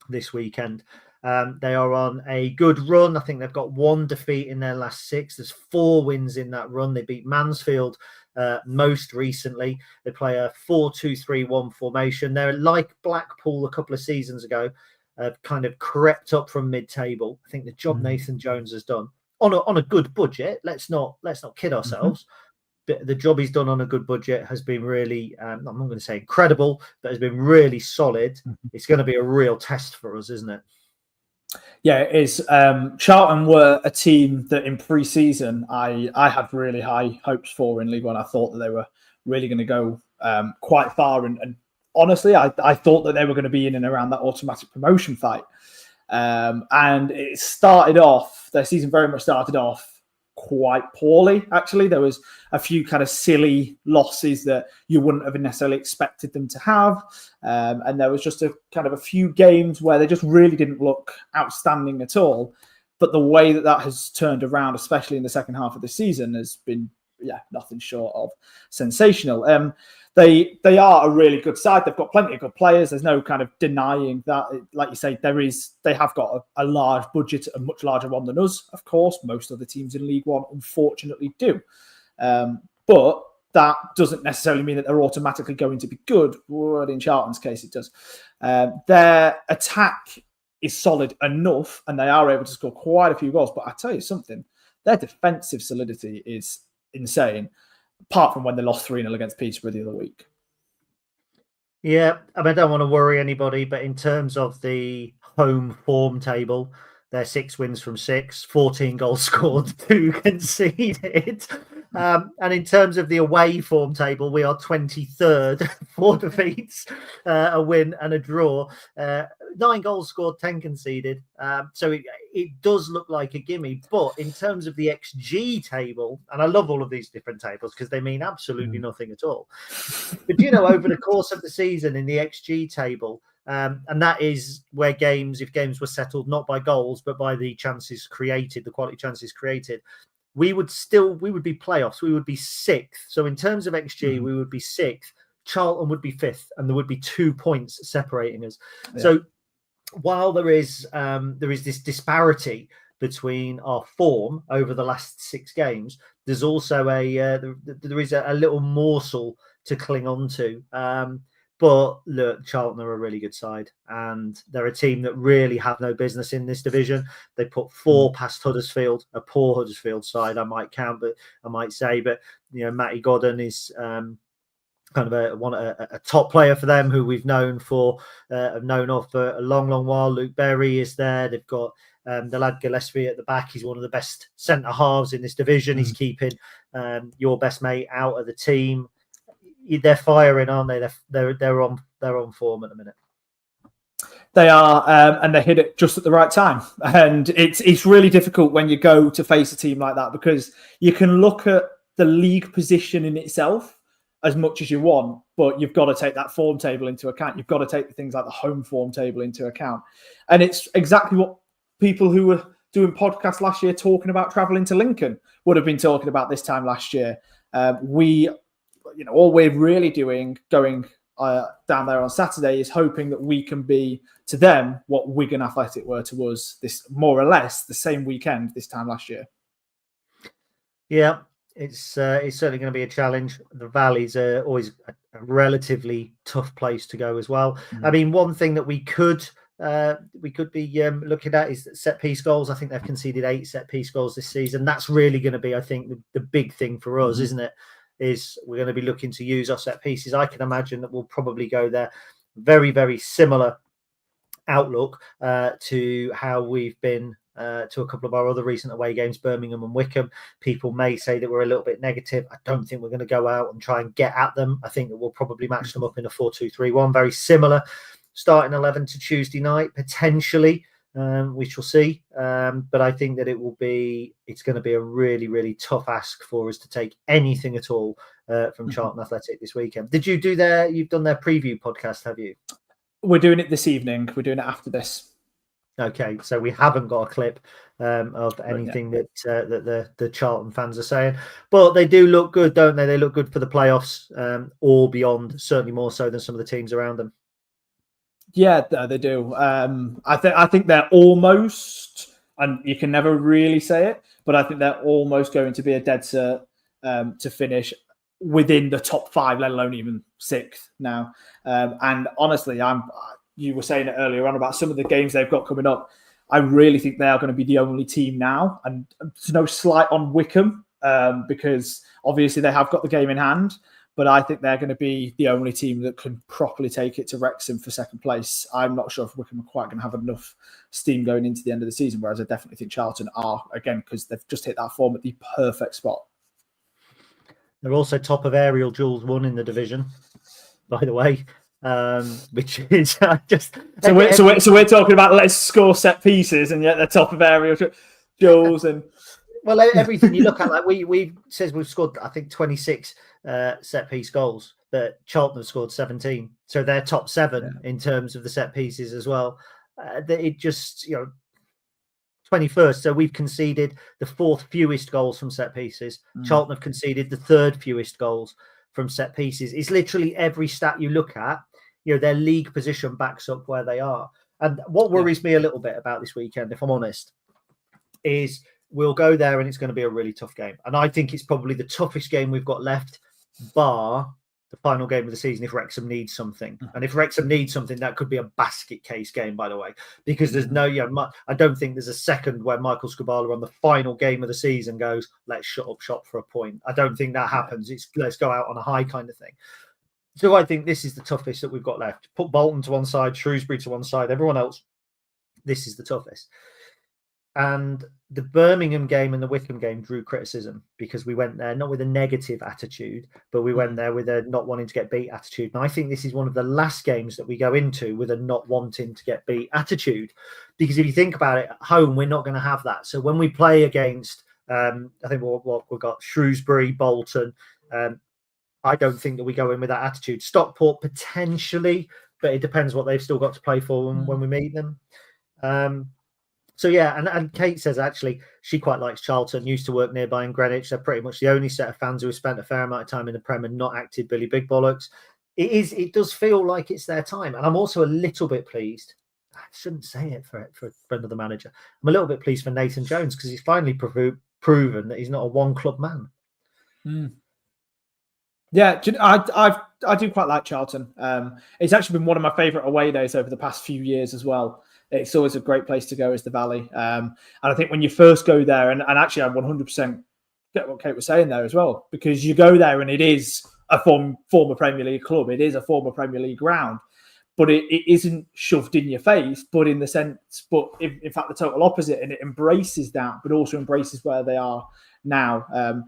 this weekend. They are on a good run. I think they've got 1 defeat in their last 6. There's 4 wins in that run. They beat Mansfield most recently. They play a 4-2-3-1 formation. They're like Blackpool a couple of seasons ago, kind of crept up from mid-table. I think the job Nathan Jones has done on a good budget. Let's not kid ourselves. But the job he's done on a good budget has been really, I'm not going to say incredible, but has been really solid. It's going to be a real test for us, isn't it? Yeah, it is. Charlton were a team that in pre-season I had really high hopes for in League One. I thought that they were really going to go quite far. And honestly, I thought that they were going to be in and around that automatic promotion fight. And it started off, their season very much started off quite poorly, actually. There was a few kind of silly losses that you wouldn't have necessarily expected them to have. And there was just a kind of a few games where they just really didn't look outstanding at all. But the way that has turned around, especially in the second half of the season, has been, nothing short of sensational. They are a really good side. They've got plenty of good players. There's no kind of denying that. Like you say, they have got a large budget, a much larger one than us, of course. Most other teams in League One, unfortunately, do. But that doesn't necessarily mean that they're automatically going to be good. Well, in Charlton's case, it does. Their attack is solid enough, and they are able to score quite a few goals. But I tell you something, their defensive solidity is insane, apart from when they lost 3-0 against Peterborough the other week. Yeah, I mean, I don't want to worry anybody, but in terms of the home form table, they're 6 wins from 6, 14 goals scored, 2 conceded. And in terms of the away form table, we are 23rd, 4 defeats, a win and a draw, 9 goals scored, 10 conceded. So it does look like a gimme. But in terms of the XG table, and I love all of these different tables because they mean absolutely nothing at all. But over the course of the season in the XG table, and that is where if games were settled not by goals but by the chances created, the quality chances created, we would be playoffs. We would be 6th. So in terms of XG, we would be 6th. Charlton would be 5th, and there would be 2 points separating us. Yeah. So while there is this disparity between our form over the last 6 games, there's also there is a little morsel to cling on to. But look, Charlton are a really good side, and they're a team that really have no business in this division. They put 4 past Huddersfield, a poor Huddersfield side, I might say. But Matty Godden is kind of a top player for them, who we've known of for a long while. Luke Berry is there. They've got the lad Gillespie at the back. He's one of the best centre halves in this division. He's keeping your best mate out of the team. They're firing, aren't they? They're on form at the minute. They are, and they hit it just at the right time. And it's really difficult when you go to face a team like that, because you can look at the league position in itself as much as you want, but you've got to take that form table into account. You've got to take things like the home form table into account. And it's exactly what people who were doing podcasts last year talking about travelling to Lincoln would have been talking about this time last year. All we're really doing going down there on Saturday is hoping that we can be to them what Wigan Athletic were to us, this more or less the same weekend this time last year. Yeah, it's certainly going to be a challenge. The Valley's are always a relatively tough place to go as well. I mean, one thing that we could be looking at is set piece goals. I think they've conceded 8 set piece goals this season. That's really going to be, I think, the big thing for us, isn't it? Is we're going to be looking to use our set pieces. I can imagine that we'll probably go there. Very, very similar outlook to how we've been to a couple of our other recent away games, Birmingham and Wickham. People may say that we're a little bit negative. I don't think we're going to go out and try and get at them. I think that we'll probably match them up in a 4-2-3-1. Very similar starting 11 to Tuesday night, potentially. We shall see. But I think that it's going to be a really, really tough ask for us to take anything at all from Charlton Athletic this weekend. You've done their preview podcast, have you? We're doing it this evening. We're doing it after this. Okay, so we haven't got a clip of anything that the Charlton fans are saying, but they do look good, don't they? They look good for the playoffs or beyond, certainly more so than some of the teams around them. Yeah, they do. I think they're almost, and you can never really say it, but I think they're almost going to be a dead cert to finish within the top 5, let alone even 6th now. And honestly, you were saying it earlier on about some of the games they've got coming up. I really think they are going to be the only team now, and there's no slight on Wickham because obviously they have got the game in hand. But I think they're going to be the only team that can properly take it to Wrexham for second place. I'm not sure if Wickham are quite going to have enough steam going into the end of the season, whereas I definitely think Charlton are, again, because they've just hit that form at the perfect spot. They're also top of aerial duels won in the division, by the way, which is just... So we're talking about let's score set pieces, and yet they're top of aerial duels and... Well, everything you look at, like we says we've scored, I think, 26 set piece goals, but Charlton have scored 17, so they're top 7 in terms of the set pieces as well. It just 21st, so we've conceded the 4th fewest goals from set pieces. Charlton have conceded the 3rd fewest goals from set pieces. It's literally every stat you look at, their league position backs up where they are. And what worries me a little bit about this weekend, if I'm honest, is we'll go there and it's going to be a really tough game. And I think it's probably the toughest game we've got left, bar the final game of the season if Wrexham needs something. And if Wrexham needs something, that could be a basket case game, by the way, because there's I don't think there's a second where Michael Skubala on the final game of the season goes, let's shut up shop for a point. I don't think that happens. It's let's go out on a high kind of thing. So I think this is the toughest that we've got left. Put Bolton to one side, Shrewsbury to one side, everyone else, this is the toughest. And the Birmingham game and the Wickham game drew criticism because we went there not with a negative attitude, but we went there with a not wanting to get beat attitude. And I think this is one of the last games that we go into with a not wanting to get beat attitude. Because if you think about it, at home, we're not going to have that. So when we play against, I think we've got Shrewsbury, Bolton, I don't think that we go in with that attitude. Stockport, potentially, but it depends what they've still got to play for when we meet them. So, yeah, and Kate says, actually, she quite likes Charlton, used to work nearby in Greenwich. They're pretty much the only set of fans who have spent a fair amount of time in the Prem and not acted Billy Big Bollocks. It does feel like it's their time. And I'm also a little bit pleased I shouldn't say it for another manager. I'm a little bit pleased for Nathan Jones because he's finally proven that he's not a one club man. Yeah, I do quite like Charlton. It's actually been one of my favourite away days over the past few years as well. It's always a great place to go, is the Valley. And I think when you first go there, and actually I 100% get what Kate was saying there as well, because you go there and it is a former Premier League club. It is a former Premier League ground, but it isn't shoved in your face, but in the sense, in fact, the total opposite, and it embraces that, but also embraces where they are now.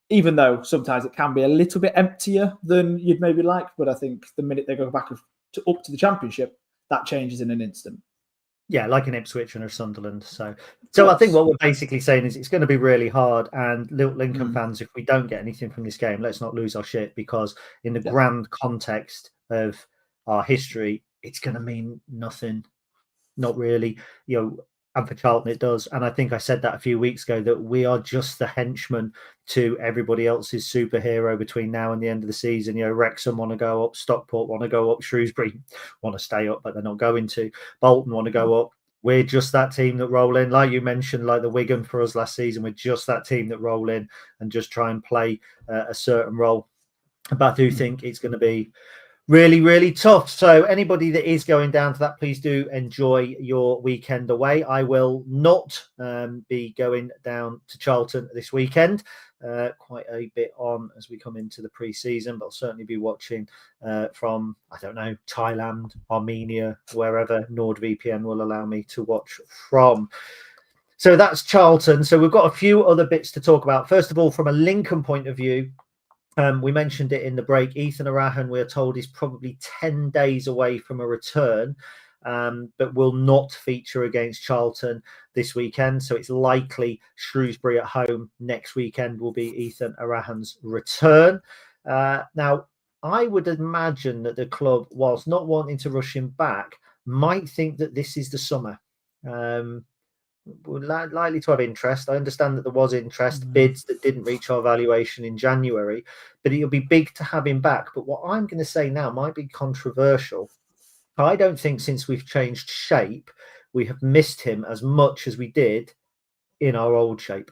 Even though sometimes it can be a little bit emptier than you'd maybe like, but I think the minute they go back up to the Championship, that changes in an instant. Yeah, like an Ipswich and a Sunderland. So I think what we're basically saying is it's going to be really hard. And Lincoln fans, if we don't get anything from this game, let's not lose our shit, because in the grand context of our history, it's going to mean nothing. Not really, and for Charlton it does. And I think I said that a few weeks ago, that we are just the henchmen to everybody else's superhero between now and the end of the season. Wrexham want to go up, Stockport want to go up, Shrewsbury want to stay up, but they're not going to. Bolton want to go up. We're just that team that roll in, like you mentioned, like the Wigan for us last season. We're just that team that roll in and just try and play a certain role. But I do think it's going to be really, really tough. So anybody that is going down to that, please do enjoy your weekend away. I will not be going down to Charlton this weekend. Quite a bit on as we come into the pre-season, but I'll certainly be watching from, I don't know, Thailand, Armenia, wherever NordVPN will allow me to watch from. So that's Charlton. So we've got a few other bits to talk about. First of all, from a Lincoln point of view, we mentioned it in the break. Ethan Arahan, we're told, is probably 10 days away from a return, but will not feature against Charlton this weekend. So it's likely Shrewsbury at home next weekend will be Ethan Arahan's return. Now, I would imagine that the club, whilst not wanting to rush him back, might think that this is the summer. We're likely to have interest. I understand that there was interest, bids that didn't reach our valuation in January, but it'll be big to have him back. But what I'm going to say now might be controversial. I don't think since we've changed shape, we have missed him as much as we did in our old shape.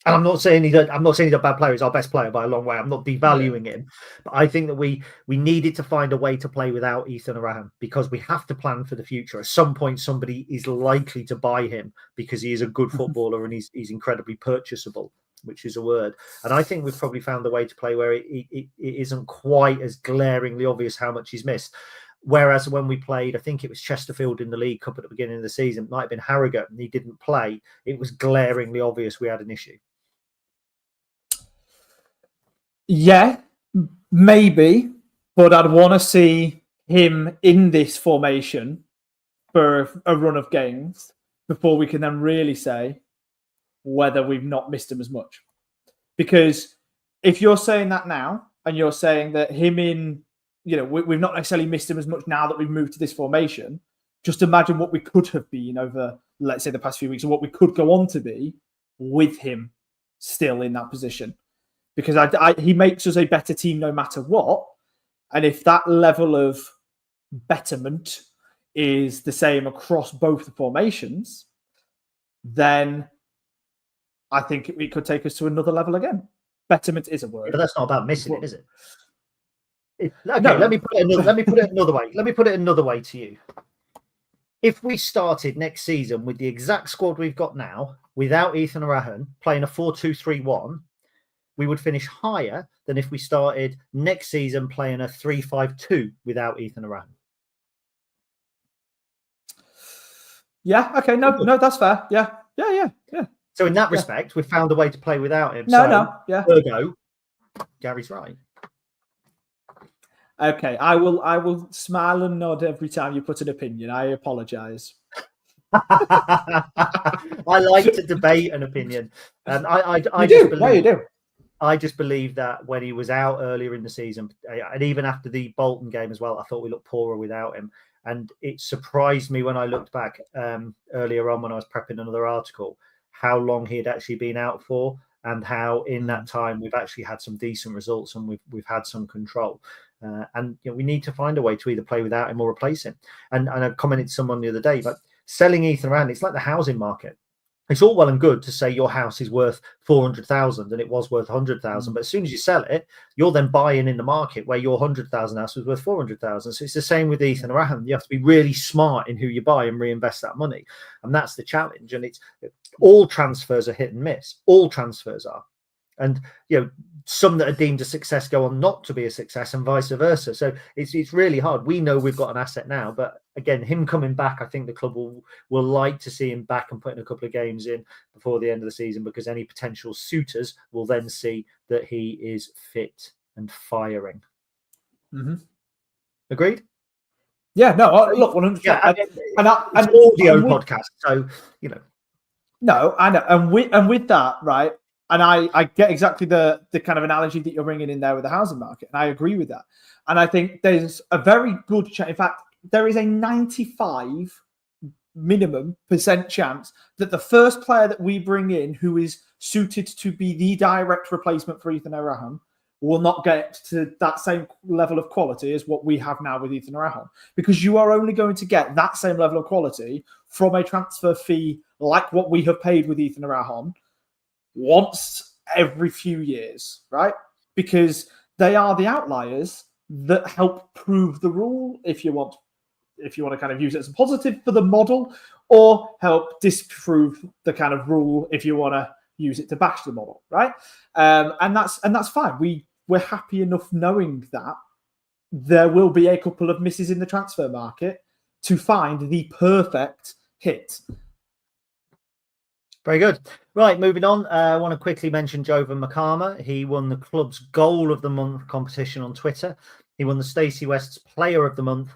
And I'm not saying he's a bad player. He's our best player by a long way. I'm not devaluing him. But I think that we needed to find a way to play without Ethan Arahan, because we have to plan for the future. At some point, somebody is likely to buy him because he is a good footballer and he's incredibly purchasable, which is a word. And I think we've probably found a way to play where it isn't quite as glaringly obvious how much he's missed. Whereas when we played, I think it was Chesterfield in the League Cup at the beginning of the season, it might have been Harrogate, and he didn't play. It was glaringly obvious we had an issue. Yeah, maybe, but I'd want to see him in this formation for a run of games before we can then really say whether we've not missed him as much. Because if you're saying that now, and you're saying that him in, we've not necessarily missed him as much now that we've moved to this formation, just imagine what we could have been over, let's say, the past few weeks, and what we could go on to be with him still in that position. Because he makes us a better team no matter what. And if that level of betterment is the same across both the formations, then I think it could take us to another level again. Betterment is a word. But that's not about missing it, is it? Okay, no. Let me put it another way. Let me put it another way to you. If we started next season with the exact squad we've got now, without Ethan Arahan, playing a 4-2-3-1, we would finish higher than if we started next season playing a 3-5-2 without Ethan Arahan. Yeah, okay, no, that's fair. Yeah. So in that respect, we've found a way to play without him. Ergo, Gary's right. Okay, I will smile and nod every time you put an opinion. I apologise. I like to debate an opinion. Why you do? I just believe that when he was out earlier in the season, and even after the Bolton game as well, I thought we looked poorer without him. And it surprised me when I looked back earlier on when I was prepping another article, how long he had actually been out for. and how in that time we've actually had some decent results and we've had some control. And we need to find a way to either play without him or replace him. And I commented to someone the other day, but selling Ethan around, it's like the housing market. It's all well and good to say your house is worth 400,000 and it was worth 100,000, but as soon as you sell it, you're then buying in the market where your 100,000 house was worth 400,000. So it's the same with Ethan Raham. You have to be really smart in who you buy and reinvest that money, and that's the challenge. And it's all transfers are hit and miss. All transfers are. And some that are deemed a success go on not to be a success, and vice versa. So it's really hard. We know we've got an asset now, but again, him coming back, I think the club will like to see him back and putting a couple of games in before the end of the season, because any potential suitors will then see that he is fit and firing. Mm-hmm. Agreed? Yeah. No. Look, 100%. Yeah, an audio podcast, so No, I know, and with that, right. And I get exactly the kind of analogy that you're bringing in there with the housing market. And I agree with that. And I think there's a very good chance. In fact, there is a 95 minimum % chance that the first player that we bring in who is suited to be the direct replacement for Ethan Raham will not get to that same level of quality as what we have now with Ethan Raham. Because you are only going to get that same level of quality from a transfer fee like what we have paid with Ethan Raham once every few years, right? Because they are the outliers that help prove the rule, if you want to kind of use it as a positive for the model, or help disprove the kind of rule if you want to use it to bash the model, right? And that's fine. We're happy enough knowing that there will be a couple of misses in the transfer market to find the perfect hit. Very good. Right, moving on. I want to quickly mention Jovan Makama. He won the club's Goal of the Month competition on Twitter. He won the Stacey West's Player of the Month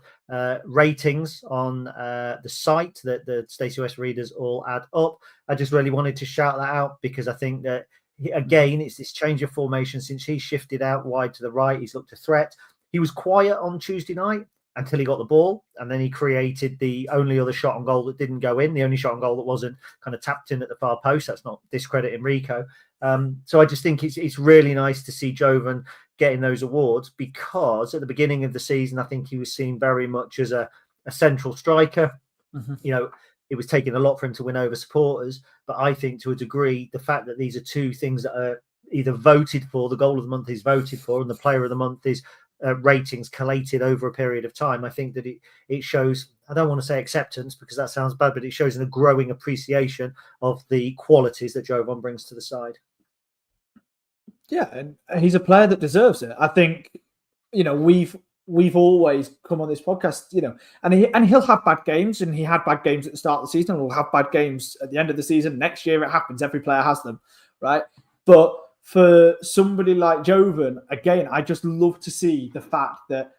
ratings on the site that the Stacey West readers all add up. I just really wanted to shout that out because I think that, again, it's this change of formation since he shifted out wide to the right. He's looked a threat. He was quiet on Tuesday night until he got the ball, and then he created the only other shot on goal that didn't go in, the only shot on goal that wasn't kind of tapped in at the far post. That's not discrediting Rico. So I just think it's really nice to see Jovan getting those awards, because at the beginning of the season, I think he was seen very much as a central striker. Mm-hmm. It was taking a lot for him to win over supporters, but I think to a degree, the fact that these are two things that are either voted for, the Goal of the Month is voted for, and the Player of the Month is ratings collated over a period of time. I think that it shows, I don't want to say acceptance because that sounds bad, but it shows a growing appreciation of the qualities that Jovan brings to the side. Yeah, and he's a player that deserves it. I think, we've always come on this podcast, and he'll have bad games, and he had bad games at the start of the season, and we'll have bad games at the end of the season. Next year it happens. Every player has them, right? But for somebody like Jovan, again, I just love to see the fact that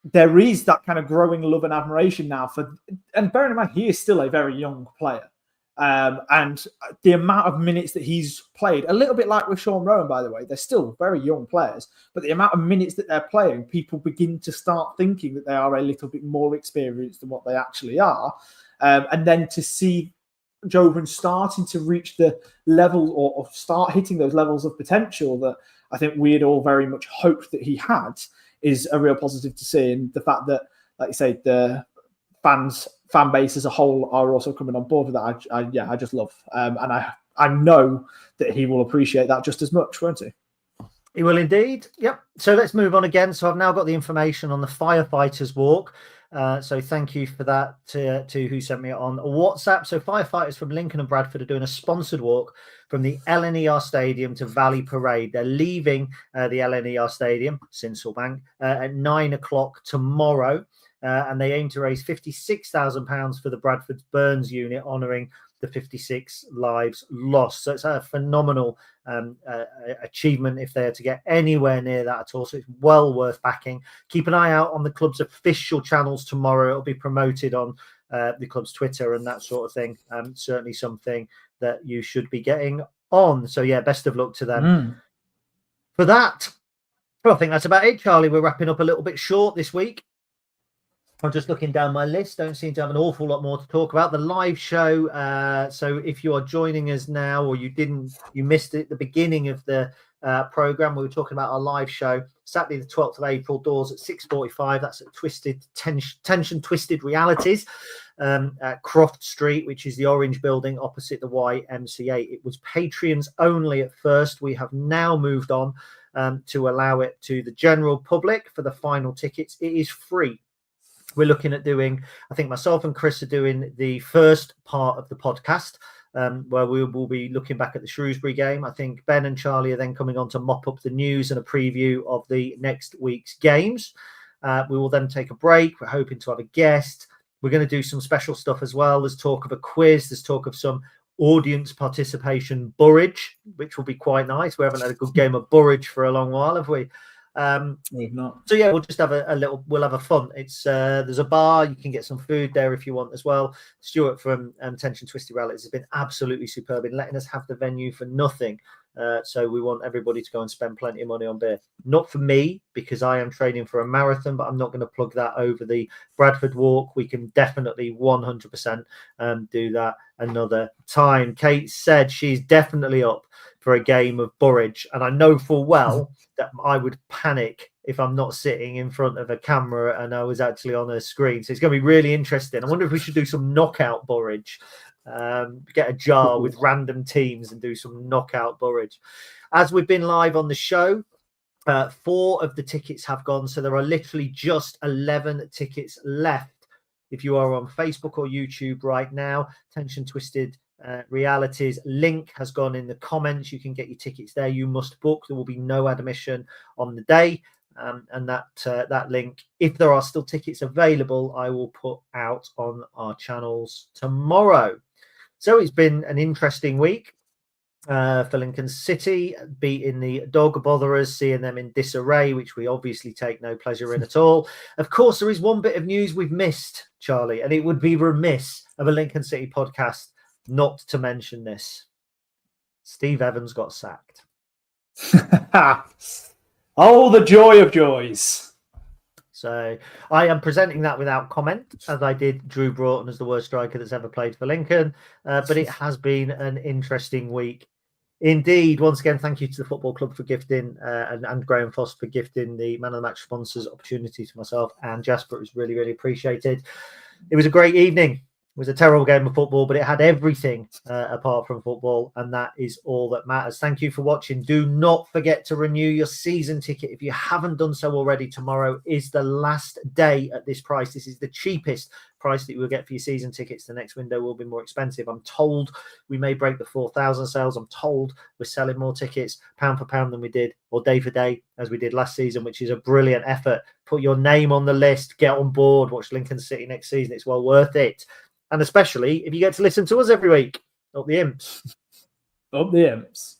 there is that kind of growing love and admiration now for, and bearing in mind, he is still a very young player. And the amount of minutes that he's played, a little bit like with Sean Rowan, by the way, they're still very young players, but the amount of minutes that they're playing, people begin to start thinking that they are a little bit more experienced than what they actually are. And then to see Jovan starting to reach the level or start hitting those levels of potential that I think we had all very much hoped that he had is a real positive to see. And the fact that, like you say, the fan base as a whole are also coming on board with that, I just love. And I know that he will appreciate that just as much, won't he? He will indeed. Yep. So let's move on again. So I've now got the information on the Firefighters Walk. So thank you for that to who sent me it on WhatsApp. So firefighters from Lincoln and Bradford are doing a sponsored walk from the LNER Stadium to Valley Parade. They're leaving the LNER Stadium, Sincilbank, at 9:00 tomorrow. And they aim to raise £56,000 for the Bradford Burns unit, honouring the 56 lives lost. So it's a phenomenal achievement if they are to get anywhere near that at all. So it's well worth backing. Keep an eye out on the club's official channels tomorrow. It'll be promoted on the club's Twitter and that sort of thing. Certainly something that you should be getting on. So yeah, best of luck to them for that. Well, I think that's about it, Charlie. We're wrapping up a little bit short this week. I'm just looking down my list. Don't seem to have an awful lot more to talk about. The live show. So if you are joining us now, or you missed it at the beginning of the program, we were talking about our live show Saturday the 12th of April, doors at 6:45. That's at Tension Twisted Realities at Croft Street, which is the orange building opposite the YMCA. It was Patreons only at first. We have now moved on to allow it to the general public for the final tickets. It is free. We're looking at doing, I think myself and Chris are doing the first part of the podcast, where we will be looking back at the Shrewsbury game. I think Ben and Charlie are then coming on to mop up the news and a preview of the next week's games. We will then take a break. We're hoping to have a guest. We're going to do some special stuff as well. There's talk of a quiz. There's talk of some audience participation burridge, which will be quite nice. We haven't had a good game of burridge for a long while, have we? We've not. So yeah, we'll just have we'll have a fun. It's there's a bar, you can get some food there if you want as well. Stuart from Tension Twisted Realities has been absolutely superb in letting us have the venue for nothing. So we want everybody to go and spend plenty of money on beer. Not for me, because I am training for a marathon, but I'm not going to plug that over the Bradford Walk. We can definitely 100% do that another time. Kate said she's definitely up for a game of burridge, and I know full well that I would panic if I'm not sitting in front of a camera and I was actually on a screen. So it's going to be really interesting. I wonder if we should do some knockout burridge. Get a jar with random teams and do some knockout burridge. As we've been live on the show, 4 of the tickets have gone. So there are literally just 11 tickets left. If you are on Facebook or YouTube right now, Tension Twisted Realities link has gone in the comments. You can get your tickets there. You must book. There will be no admission on the day. And that link, if there are still tickets available, I will put out on our channels tomorrow. So it's been an interesting week for Lincoln City, beating the dog botherers, seeing them in disarray, which we obviously take no pleasure in at all. Of course, there is one bit of news we've missed, Charlie, and it would be remiss of a Lincoln City podcast not to mention this. Steve Evans got sacked. Oh, the joy of joys. So I am presenting that without comment, as I did Drew Broughton as the worst striker that's ever played for Lincoln. But it has been an interesting week indeed. Once again, thank you to the Football Club for gifting and Graham Foss for gifting the Man of the Match sponsors opportunity to myself and Jasper. It was really, really appreciated. It was a great evening. It was a terrible game of football, but it had everything apart from football, and that is all that matters. Thank you for watching. Do not forget to renew your season ticket. If you haven't done so already, tomorrow is the last day at this price. This is the cheapest price that you will get for your season tickets. The next window will be more expensive. I'm told we may break the 4,000 sales. I'm told we're selling more tickets pound for pound than we did, or day for day, as we did last season, which is a brilliant effort. Put your name on the list. Get on board. Watch Lincoln City next season. It's well worth it. And especially if you get to listen to us every week. Up the imps. Up the imps.